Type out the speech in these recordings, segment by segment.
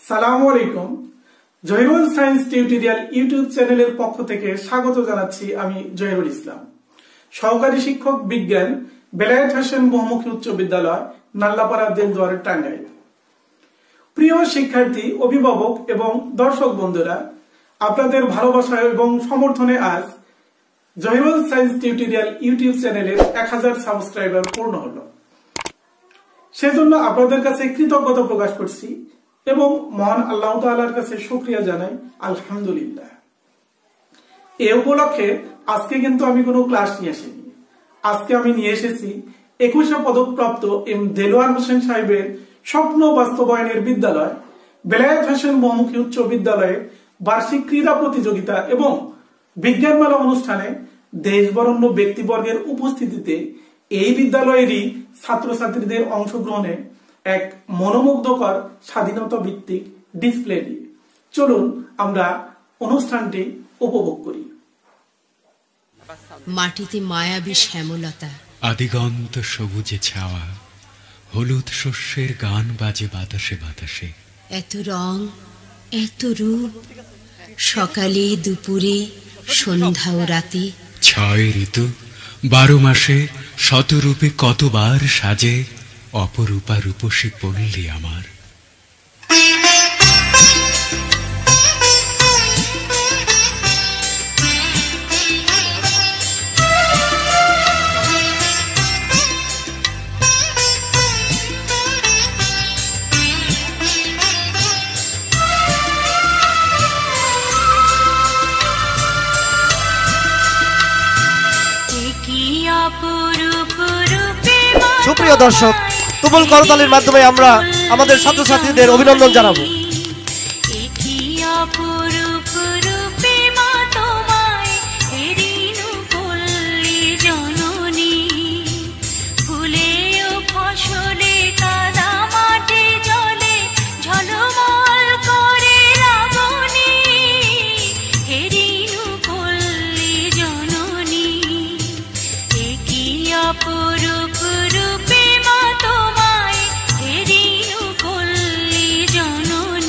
সালামু আলাইকুম। Zahirul science tutorial YouTube চ্যানেলের পক্ষ থেকে স্বাগত জানাচ্ছি আমি জহিরুল ইসলাম, সহকারী শিক্ষক বিজ্ঞান, বেলায়েত হোসেন বহুমুখী উচ্চ বিদ্যালয়, নাল্লাপাড়া, দেলদুয়ার, টাঙ্গাইল। প্রিয় শিক্ষার্থী, অভিভাবক এবং দর্শক বন্ধুরা, আপনাদের ভালোবাসা এবং সমর্থনে আজ জহিরুল সায়েন্স টিউটোরিয়াল ইউটিউব চ্যানেলের 1000 সাবস্ক্রাইবার পূর্ণ হলো। সেজন্য আপনাদের কাছে কৃতজ্ঞতা প্রকাশ করছি এবং মহান আল্লাহ তাআলার কাছে শুকরিয়া জানাই, আলহামদুলিল্লাহ। এ উপলক্ষে আজকে কিন্তু আমি কোনো ক্লাস নিয়ে আসিনি। আজকে আমি নিয়ে এসেছি 21শে পদকপ্রাপ্ত এম দেলোয়ার হোসেন সাহেবের স্বপ্ন বাস্তবায়নের বিদ্যালয় বেলায়েত হোসেন বহুমুখী উচ্চ বিদ্যালয়ে বার্ষিক ক্রীড়া প্রতিযোগিতা এবং বিজ্ঞান মেলা অনুষ্ঠানে দেশবরেণ্য ব্যক্তিবর্গের উপস্থিতিতে এই বিদ্যালয়েরই ছাত্রছাত্রীদের অংশগ্রহণে এক মনোমুগ্ধকর স্বাধীনতা ভিত্তিক ডিসপ্লে দিয়ে চলুন আমরা অনুষ্ঠানটি উপভোগ করি। মাটিতে মায়াবী শ্যামলতা, আদিগন্ত সবুজে ছাওয়া, হলুদ শস্যের গান বাজে বাতাসে বাতাসে। এত রং, এত রূপ, সকালে দুপুরে সন্ধ্যা ও রাতে। 6 ঋতু, 12 মাসে শতরূপে কতবার সাজে অপরূপা রূপসী পল্লী আমার। সুপ্রিয় দর্শক, তুমুল করতালির মাধ্যমে আমরা আমাদের ছাত্রছাত্রীদের অভিনন্দন জানাবো। জননী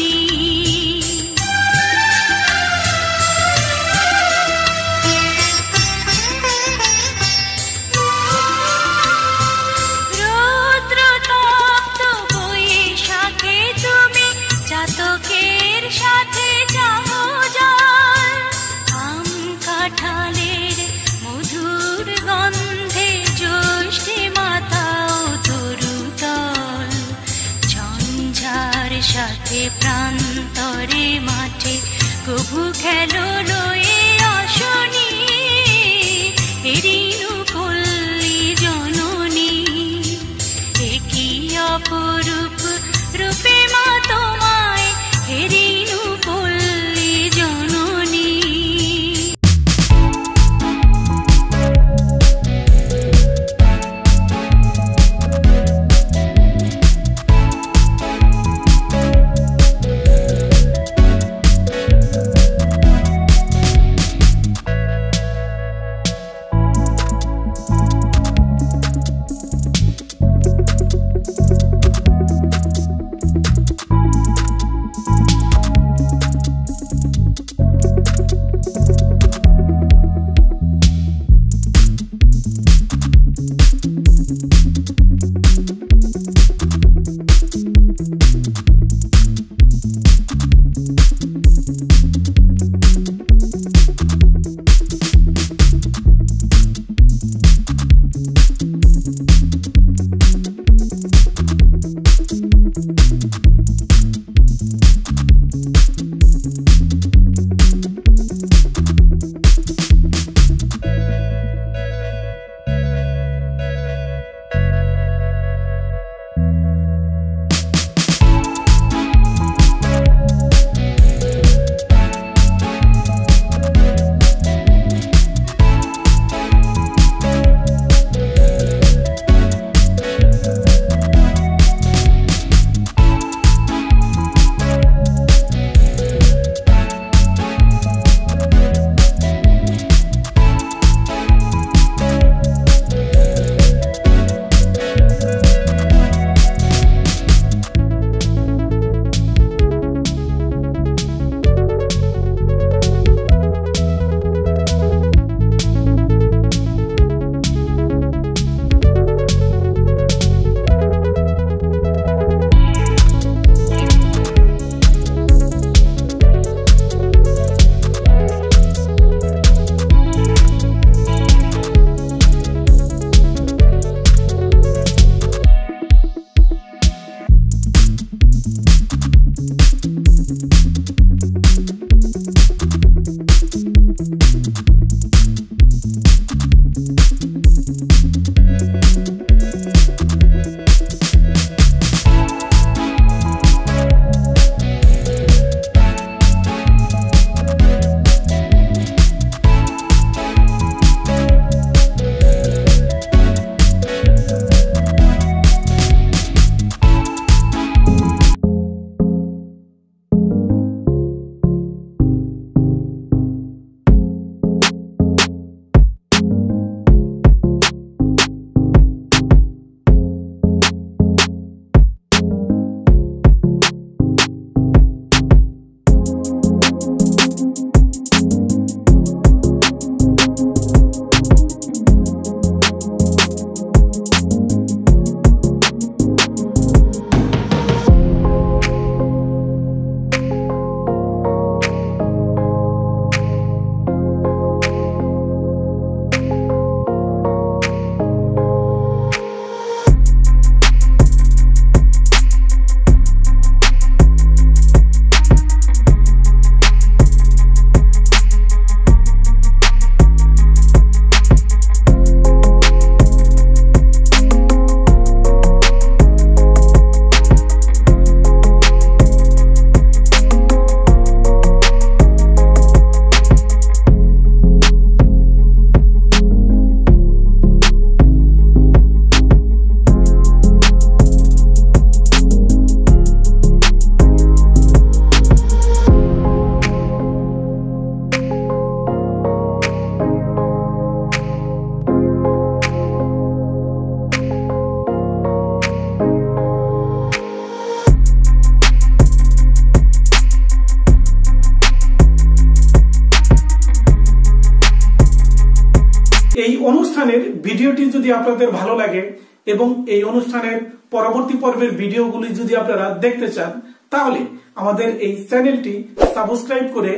এই অনুষ্ঠানের ভিডিওটি যদি আপনাদের ভালো লাগে এবং এই অনুষ্ঠানের পরবর্তী পর্বের ভিডিওগুলি যদি আপনারা দেখতে চান তাহলে আমাদের এই চ্যানেলটি সাবস্ক্রাইব করে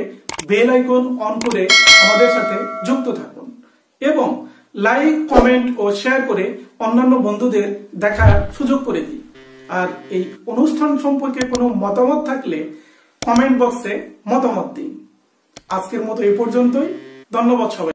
বেল আইকন অন করে আমাদের সাথে যুক্ত থাকুন এবং লাইক, কমেন্ট ও শেয়ার করে অন্যান্য বন্ধুদের দেখার সুযোগ করে দিন। আর এই অনুষ্ঠান সম্পর্কে কোনো মতামত থাকলে কমেন্ট বক্সে মতামত দিন। আজকের মতো এই পর্যন্তই। ধন্যবাদ সবাই।